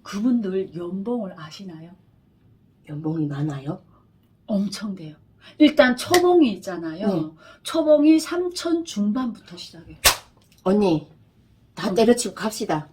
그분들 연봉을 아시나요? 연봉이 많아요? 엄청 돼요. 일단 초봉이 있잖아요. 네. 초봉이 3천 중반부터 시작해요. 언니, 다 때려치고 갑시다.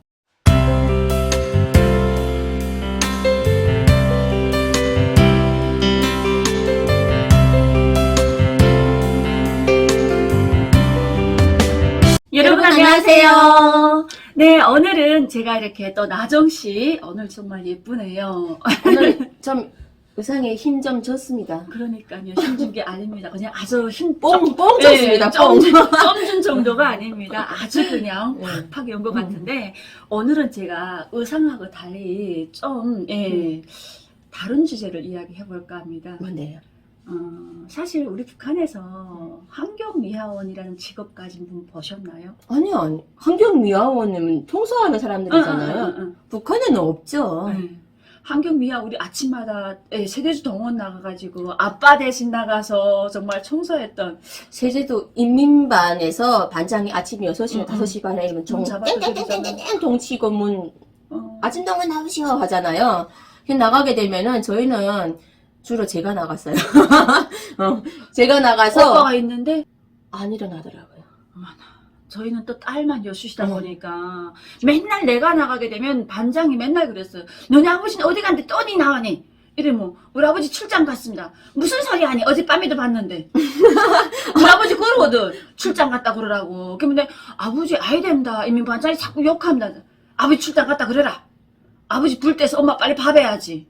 여러분 안녕하세요. 네, 오늘은 제가 이렇게 또 나정씨, 오늘 정말 예쁘네요. 오늘 좀 의상에 힘 좀 줬습니다. 그러니까요, 힘준 게 아닙니다. 그냥 아주 뽕 줬습니다. 뽕. 좀 정도가 아닙니다. 아주 그냥 네. 팍팍 연 것 같은데, 오늘은 제가 의상하고 달리 좀, 다른 주제를 이야기해 볼까 합니다. 뭔데요? 사실 우리 북한에서 환경미화원이라는 직업 가진 분 보셨나요? 아니요. 환경미화원님은 청소하는 사람들이잖아요. 북한에는 없죠. 네. 환경미화 우리 아침마다 세대주 동원 나가가지고 아빠 대신 나가서 정말 청소했던 세제도 인민반에서 반장이 아침 6시나 5시 반에 이러면 문 잡아서 땡땡땡땡땡 동치고 문 어, 아침 동안 나오시오 하잖아요. 나가게 되면은 저희는 주로 제가 나갔어요. 제가 나가서 오빠가 있는데 안 일어나더라고요. 저희는 또 딸만 여수시다 보니까 맨날 내가 나가게 되면 반장이 맨날 그랬어요. 너네 아버지는 어디 갔는데 또 니 나가니? 이러면 우리 아버지 출장 갔습니다. 무슨 소리 하니? 어젯밤에도 봤는데. 우리 아버지 그러거든. 출장 갔다 그러라고. 그러면 아버지 아이 된다. 이미 반장이 자꾸 욕합니다. 아버지 출장 갔다 그래라. 아버지 불 때서 엄마 빨리 밥 해야지.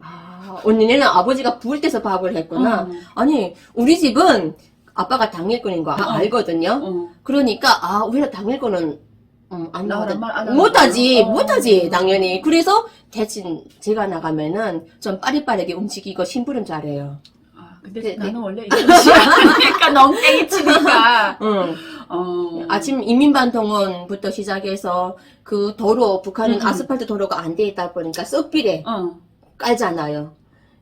언니는 아버지가 부을 때서 밥을 했구나. 아니 우리 집은 아빠가 당일권인 거 알거든요. 그러니까 우리가 당일권은 안 나가란 말 안 못하지 하는 못하지 당연히. 그래서 대신 제가 나가면은 좀 빠릿빠르게 움직이고 심부름 잘해요. 근데 네, 나는 원래 이런 시 아니니까 넉땡이 치니까. 아침 인민반 동원부터 시작해서 그 도로 북한은 아스팔트 도로가 안 돼 있다 보니까 썩비래 깔잖아요.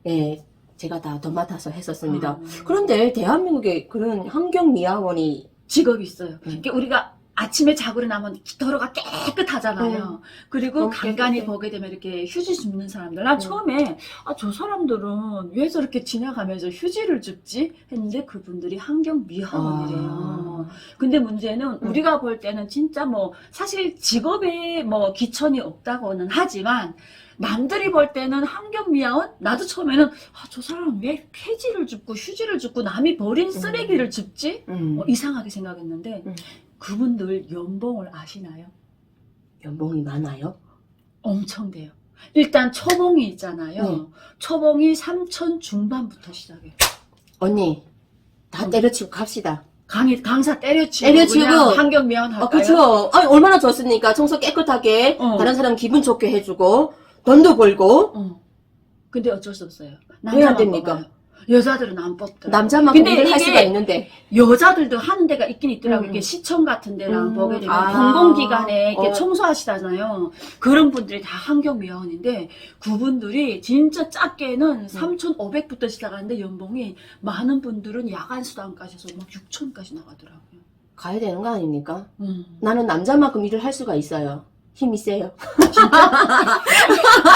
예, 제가 다 도맡아서 했었습니다. 그런데 대한민국에 그런 환경미화원이 직업이 있어요. 그러니까 우리가 아침에 자고 일어나면 도로가 깨끗하잖아요. 그리고 간간히 깨끗해. 보게 되면 이렇게 휴지 줍는 사람들. 난 처음에 저 사람들은 왜 저렇게 지나가면서 휴지를 줍지? 했는데 그분들이 환경미화원이래요. 근데 문제는 우리가 볼 때는 진짜 뭐 사실 직업에 뭐 기천이 없다고는 하지만 남들이 볼 때는 환경미화원? 나도 처음에는 저 사람 왜 폐지를 줍고 휴지를 줍고 남이 버린 쓰레기를 줍지? 이상하게 생각했는데 그분들 연봉을 아시나요? 연봉이 많아요? 엄청 돼요. 일단 초봉이 있잖아요. 초봉이 3천 중반부터 시작해요. 언니, 다 때려치고 갑시다. 강사 때려치고 그냥 환경미화원 할까요? 그쵸. 얼마나 좋습니까? 청소 깨끗하게, 다른 사람 기분 좋게 해주고, 돈도 벌고. 근데 어쩔 수 없어요. 왜 안 됩니까? 뽑아요. 여자들은 안 뽑더라고요. 남자만큼 근데 일을 할 이게 수가 있는데. 여자들도 하는 데가 있긴 있더라고요. 이게 시청 같은 데랑 보게 되면 공공기관에 이렇게 청소하시잖아요. 그런 분들이 다 환경미화원인데 그분들이 진짜 작게는 3,500부터 시작하는데 연봉이 많은 분들은 야간수당까지 해서 막 6,000까지 나가더라고요. 가야 되는 거 아닙니까? 나는 남자만큼 일을 할 수가 있어요. 힘이 세요.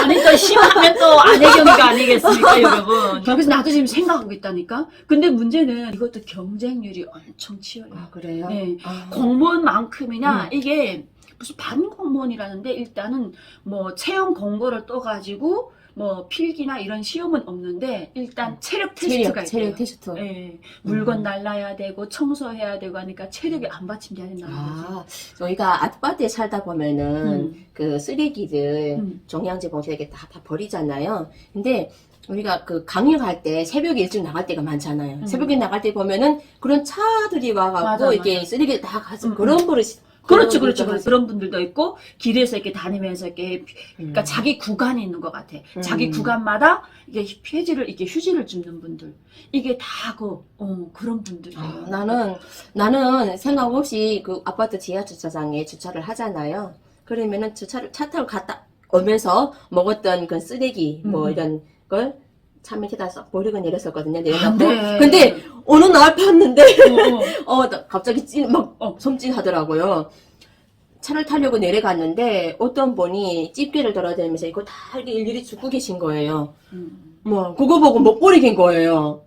아니 또 심하면 또 아내경이가 아니겠습니까 여러분. 그래서 나도 지금 생각하고 있다니까. 근데 문제는 이것도 경쟁률이 엄청 치열해요. 그래요? 네. 공무원만큼이나 이게 무슨 반공무원이라는데 일단은 뭐 채용 공고를 떠가지고 뭐 필기나 이런 시험은 없는데 일단 체력 테스트가 있대요. 체력 테스트. 네. 물건 날라야 되고 청소해야 되고 하니까 체력이 안 받침돼야 된다는 거지. 저희가 아파트에 살다 보면은 그 쓰레기들 종량제 봉투에 이렇게 다 버리잖아요. 근데 우리가 그 강의할 때 새벽에 일찍 나갈 때가 많잖아요. 새벽에 나갈 때 보면은 그런 차들이 와갖고 이렇게 쓰레기 다 가서 그런 버릇이. 그렇죠. 그런 분들도 있고, 길에서 이렇게 다니면서 이렇게, 그러니까 자기 구간이 있는 것 같아. 자기 구간마다 이게 폐지를, 이렇게 휴지를 줍는 분들. 이게 다 그런 분들이에요. 나는 생각 없이 그 아파트 지하 주차장에 주차를 하잖아요. 그러면은 차 타고 갔다 오면서 먹었던 그 쓰레기, 뭐 이런 걸 차 밑에다 쏙 버리고 내렸었거든요. 내려놓고. 근데 어느 날 봤는데 나 갑자기 막 섬찟하더라고요. 차를 타려고 내려갔는데 어떤 분이 집게를 돌아다니면서 이거 다 이렇게 일일이 줍고 계신 거예요. 뭐 그거 보고 못 버리긴 거예요.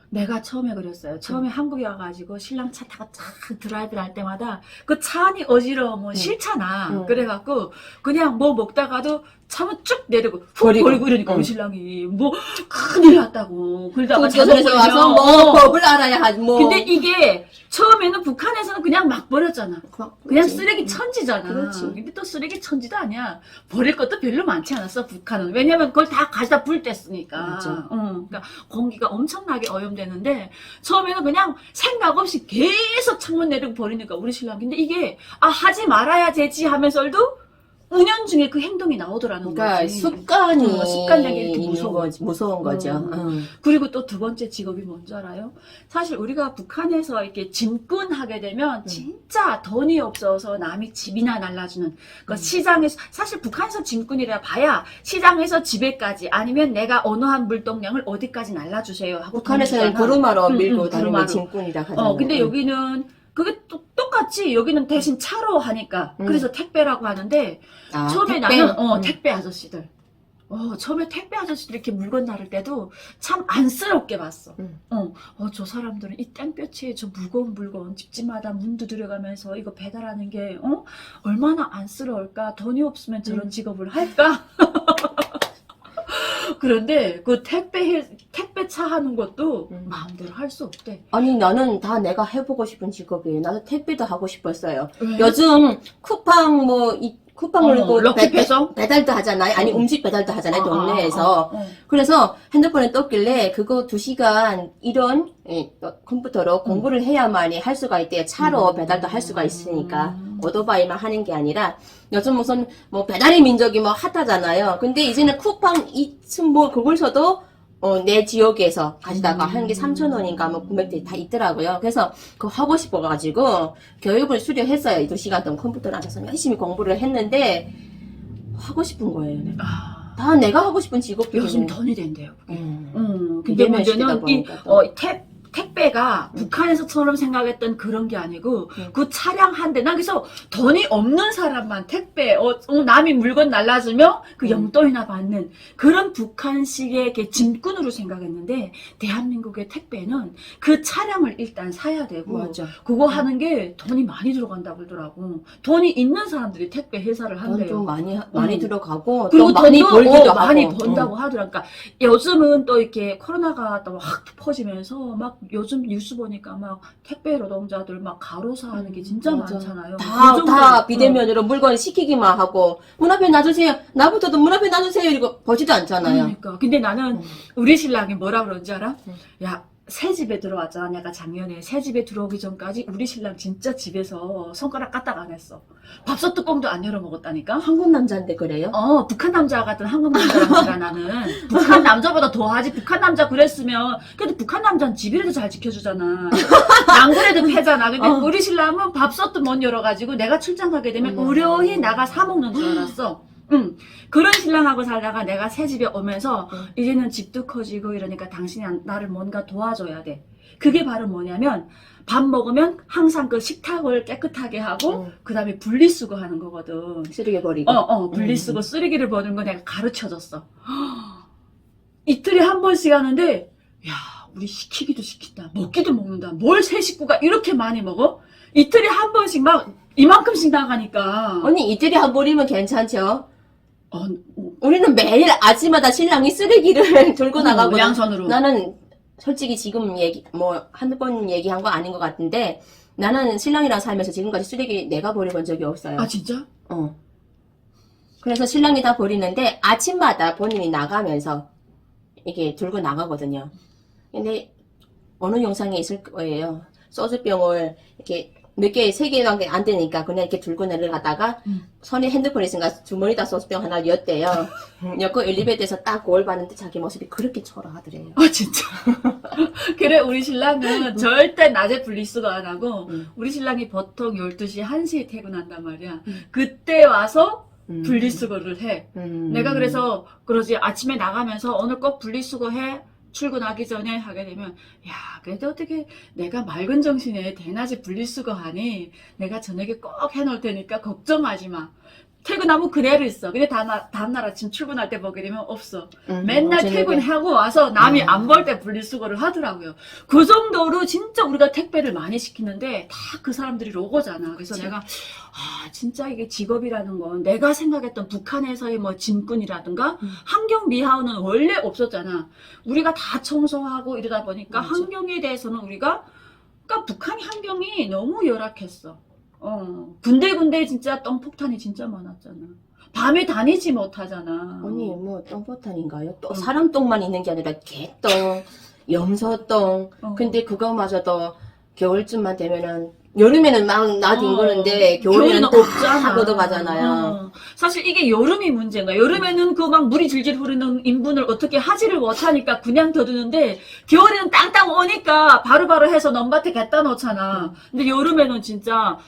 내가 처음에 그랬어요. 처음에 한국에 와가지고 신랑 차 타고 쫙 드라이브를 할 때마다 그 차 안이 어지러우면 싫잖아. 그래갖고 그냥 뭐 먹다가도 차만 쭉 내리고 훅 버리고 이러니까 우리 신랑이 뭐 큰일 났다고. 그러다가 교도소에서 와서 뭐 법을 알아야 하지 뭐. 근데 이게 처음에는 북한에서는 그냥 막 버렸잖아. 그냥 쓰레기 천지잖아. 그렇지. 근데 또 쓰레기 천지도 아니야. 버릴 것도 별로 많지 않았어, 북한은. 왜냐면 그걸 다 가져다 불 뗐으니까. 맞아. 그러니까 공기가 엄청나게 오염되는데 처음에는 그냥 생각 없이 계속 창문 내리고 버리니까 우리 신랑. 근데 이게 하지 말아야 되지 하면서도 운영 중에 그 행동이 나오더라는 그러니까 거지. 습관이 습관적인 게 있는 무서워. 거지, 무서운 거죠. 그리고 또 두 번째 직업이 뭔지 알아요? 사실 우리가 북한에서 이렇게 짐꾼하게 되면 진짜 돈이 없어서 남이 집이나 날라주는 그 시장에서 사실 북한에서 짐꾼이라 봐야 시장에서 집에까지 아니면 내가 어느 한 물동량을 어디까지 날라주세요 하고 북한에서는 보내주잖아. 구루마로 밀고 다니는 구루마로. 짐꾼이라 하잖아요. 근데 여기는 그게 똑같이 여기는 대신 차로 하니까 그래서 택배라고 하는데 처음에 택배? 나는 택배 아저씨들 처음에 택배 아저씨들 이렇게 물건 나를 때도 참 안쓰럽게 봤어. 저 사람들은 이 땡볕에 저 무거운 물건 집집마다 문 두드려가면서 이거 배달하는 게 얼마나 안쓰러울까. 돈이 없으면 저런 직업을 할까. 그런데 그 택배차 하는 것도 마음대로 할 수 없대. 아니 나는 다 내가 해보고 싶은 직업이에요. 나도 택배도 하고 싶었어요. 왜? 요즘 쿠팡 쿠팡을 럭키 배송? 배달도 하잖아요. 아니 음식 배달도 하잖아요. 동네에서. 그래서 핸드폰에 떴길래 그거 2시간 이런 컴퓨터로 공부를 해야만이 할 수가 있대요. 차로 배달도 할 수가 있으니까. 오토바이만 하는 게 아니라 요즘 무슨 뭐 배달의 민족이 뭐 핫하잖아요. 근데 이제는 쿠팡 2층 뭐 그걸서도 내 지역에서 가시다가 하는 게 3,000원인가 뭐 금액들이 다 있더라고요. 그래서 그거 하고 싶어가지고 교육을 수료했어요. 2시간 동안 컴퓨터를 앉아서 열심히 공부를 했는데 하고 싶은 거예요. 다 내가 하고 싶은 직업이 요즘 돈이 된대요. 근데 이재명 시대다 문제는 보니까 또. 택배가 북한에서처럼 생각했던 그런 게 아니고 그 차량 한 대. 난 그래서 돈이 없는 사람만 택배 남이 물건 날라주면 그 용돈이나 받는 그런 북한식의 이렇게 짐꾼으로 생각했는데 대한민국의 택배는 그 차량을 일단 사야 되고 맞아. 그거 하는 게 돈이 많이 들어간다고 그러더라고. 돈이 있는 사람들이 택배 회사를 돈 한대요. 좀 많이 들어가고 그리고 또 많이 돈도 벌기도 많이 하고. 번다고 하더라. 그러니까 요즘은 또 이렇게 코로나가 또 확 퍼지면서 막 요즘 뉴스 보니까 막 택배 노동자들 막 가로사 하는 게 진짜 맞아. 많잖아요. 다 비대면으로 물건 시키기만 하고 문 앞에 놔주세요. 나부터도 문 앞에 놔주세요. 이러고 보지도 않잖아요. 그러니까. 근데 나는 우리 신랑이 뭐라 그런지 알아? 야, 새 집에 들어왔잖아. 내가 작년에 새 집에 들어오기 전까지 우리 신랑 진짜 집에서 손가락 까딱 안 했어. 밥솥 뚜껑도 안 열어 먹었다니까. 한국 남자인데 그래요? 북한 남자 같은 한국 남자랑 나는. 북한 남자보다 더 하지. 북한 남자 그랬으면, 그래도 북한 남자는 집이라도 잘 지켜주잖아. 안 그래도 패잖아. 근데 우리 신랑은 밥솥도 못 열어가지고 내가 출장 가게 되면 의료히 나가 사먹는 줄 알았어. 그런 신랑하고 살다가 내가 새 집에 오면서 이제는 집도 커지고 이러니까 당신이 나를 뭔가 도와줘야 돼. 그게 바로 뭐냐면 밥 먹으면 항상 그 식탁을 깨끗하게 하고 그 다음에 분리수거 하는 거거든. 쓰레기 버리고. 분리수거 쓰레기를 버리는 거 내가 가르쳐줬어. 이틀에 한 번씩 하는데 야 우리 시키기도 시킨다. 먹기도 먹는다. 뭘 새 식구가 이렇게 많이 먹어? 이틀에 한 번씩 막 이만큼씩 나가니까. 언니 이틀에 한 번이면 괜찮죠? 우리는 매일 아침마다 신랑이 쓰레기를 들고 나가고 양손으로. 나는 솔직히 지금 한두 번 얘기한 거 아닌 것 같은데 나는 신랑이랑 살면서 지금까지 쓰레기 내가 버려본 적이 없어요. 아 진짜? 그래서 신랑이 다 버리는데 아침마다 본인이 나가면서 이게 들고 나가거든요. 근데 어느 영상에 있을 거예요. 소주병을 이렇게 몇 개, 3개밖에 안 되니까 그냥 이렇게 들고 내려가다가 손에 핸드폰이 있으니까 주머니다 소주병 하나 였대요. 였고 엘리베이터에서 딱 거울 봤는데 자기 모습이 그렇게 초라하더래요. 아 진짜. 그래 우리 신랑은 절대 낮에 분리수거 안 하고 우리 신랑이 보통 12시, 1시에 퇴근한단 말이야. 그때 와서 분리수거를 해. 내가 그래서 그러지 아침에 나가면서 오늘 꼭 분리수거 해. 출근하기 전에 하게 되면 야 그래도 어떻게 내가 맑은 정신에 대낮에 분리수거하니 내가 저녁에 꼭 해놓을 테니까 걱정하지 마. 퇴근하면 그대로 있어. 근데 다음날 아침 출근할 때 보게 되면 없어. 맨날 저녁에. 퇴근하고 와서 남이 안 볼 때 분리수거를 하더라고요. 그 정도로 진짜 우리가 택배를 많이 시키는데 다 그 사람들이 로고잖아. 그래서 그치. 내가 진짜 이게 직업이라는 건 내가 생각했던 북한에서의 뭐 짐꾼이라든가 환경 미화원은 원래 없었잖아. 우리가 다 청소하고 이러다 보니까 맞아. 환경에 대해서는 우리가 그러니까 북한 환경이 너무 열악했어. 군데군데 진짜 똥폭탄이 진짜 많았잖아. 밤에 다니지 못하잖아. 언니 뭐 똥포탄인가요? 또 사람 똥만 있는 게 아니라 개똥, 염소똥. 근데 그거마저도 겨울쯤만 되면은 여름에는 막 나뒹구는데 겨울에는 또 다 걷어가잖아요. 사실 이게 여름이 문제인가? 여름에는 그 막 물이 질질 흐르는 인분을 어떻게 하지를 못하니까 그냥 둬두는데 겨울에는 땅땅 오니까 바로바로 해서 넘밭에 갖다 놓잖아. 근데 여름에는 진짜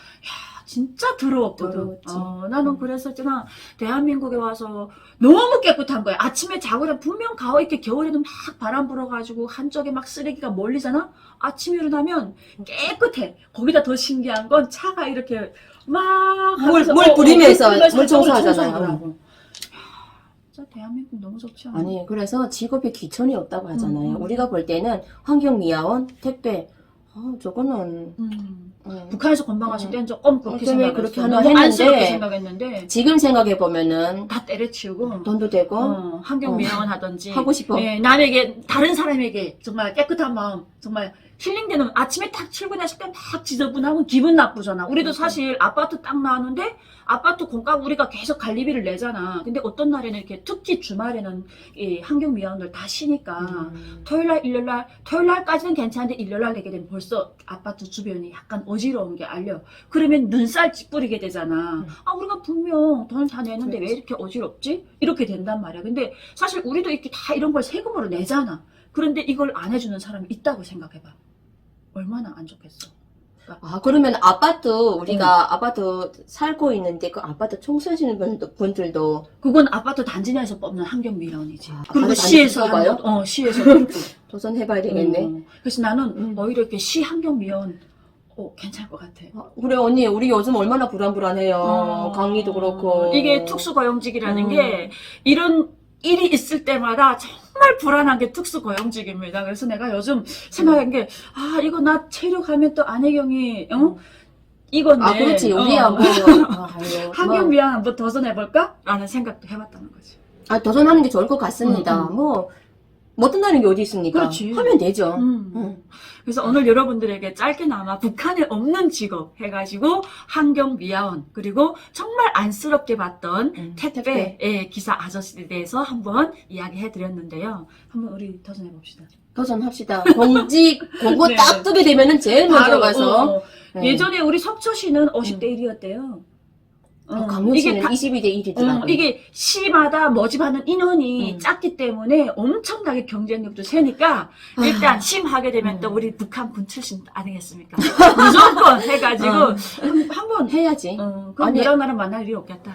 진짜 더러웠거든. 더러웠지. 나는 그래서 있잖아 대한민국에 와서 너무 깨끗한 거야. 아침에 자고 일어나면 분명 가오 있게 겨울에는 막 바람 불어가지고 한쪽에 막 쓰레기가 몰리잖아. 아침에 일어나면 깨끗해. 거기다 더 신기한 건 차가 이렇게 막 하면서 물 뿌리면서 물 한쪽을 청소하잖아요. 청소하더라고. 진짜 대한민국 너무 좋지 않아? 아니 그래서 직업에 귀천이 없다고 하잖아요. 우리가 볼 때는 환경미화원, 택배 저거는 북한에서 건방하실 때는 조금 그렇게 때문에 생각했어. 그렇게 하나 너무 안쓰럽게 했는데 생각했는데 지금 생각해 보면은 다 때려치우고 돈도 되고 환경 미화원 하든지 하고 싶어. 예, 남에게 다른 사람에게 정말 깨끗한 마음 정말 힐링되는 아침에 딱 출근했을 때 막 지저분하면 기분 나쁘잖아. 우리도 사실 아파트 딱 나왔는데 아파트 공과금 우리가 계속 관리비를 내잖아. 근데 어떤 날에는 이렇게 특히 주말에는 이 환경 미화원들 다 쉬니까 토요일날 토요일날까지는 괜찮은데 일요일날 내게 되면 벌써 아파트 주변이 약간 어지러운 게 알려. 그러면 눈살 찌푸리게 되잖아. 우리가 분명 돈 다 내는데 왜 이렇게 어지럽지? 이렇게 된단 말이야. 근데 사실 우리도 이렇게 다 이런 걸 세금으로 내잖아. 그런데 이걸 안 해주는 사람이 있다고 생각해봐. 얼마나 안 좋겠어. 그러면 아파트 우리가 아파트 살고 있는데 그 아파트 청소하시는 분들도 그건 아파트 단지 내에서 뽑는 환경미화원이지. 그리고 아파트 시에서 단지 뽑아요? 하는 시에서 뽑고. 도전해봐야 되겠네. 그래서 나는 오히려 이렇게 시 환경미화원 괜찮을 것 같아. 그래 언니 우리 요즘 얼마나 불안해요. 강의도 그렇고 이게 특수고용직이라는 게 이런 일이 있을 때마다 정말 불안한 게 특수고용직입니다. 그래서 내가 요즘 생각한 게 이거 나 체력하면 또 안혜경이 이건데 그렇지 우리야 뭐 환경미화원 한번 도전해볼까? 라는 생각도 해봤다는 거지. 도전하는 게 좋을 것 같습니다. 뭐 못한다는 게 어디 있습니까? 그렇지. 하면 되죠. 그래서 오늘 여러분들에게 짧게나마 북한에 없는 직업 해가지고 환경미화원 그리고 정말 안쓰럽게 봤던 택배 기사 아저씨에 대해서 한번 이야기해드렸는데요. 한번 우리 도전해봅시다. 도전합시다. 공고 네. 딱 뜨게 되면은 제일 먼저 가서 예전에 우리 석초시는 50대 1이었대요. 강릉시는 22대 1이더라고요. 이게 시마다 모집하는 인원이 작기 때문에 엄청나게 경쟁력도 세니까 일단 심하게 되면 또 우리 북한군 출신 아니겠습니까? 무조건 해가지고 한번 해야지. 그럼 너랑 나랑 만날 일이 없겠다.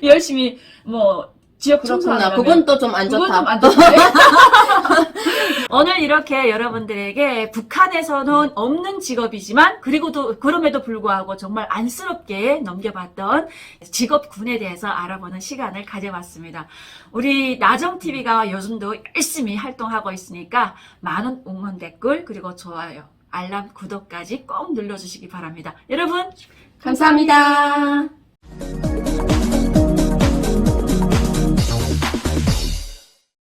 열심히 지역 청소하는 그건 또 좀 안 좋다. 안 좋은데? 오늘 이렇게 여러분들에게 북한에서는 없는 직업이지만 그럼에도 불구하고 정말 안쓰럽게 넘겨봤던 직업군에 대해서 알아보는 시간을 가져봤습니다. 우리 나정TV가 요즘도 열심히 활동하고 있으니까 많은 응원 댓글 그리고 좋아요, 알람, 구독까지 꼭 눌러주시기 바랍니다. 여러분 감사합니다.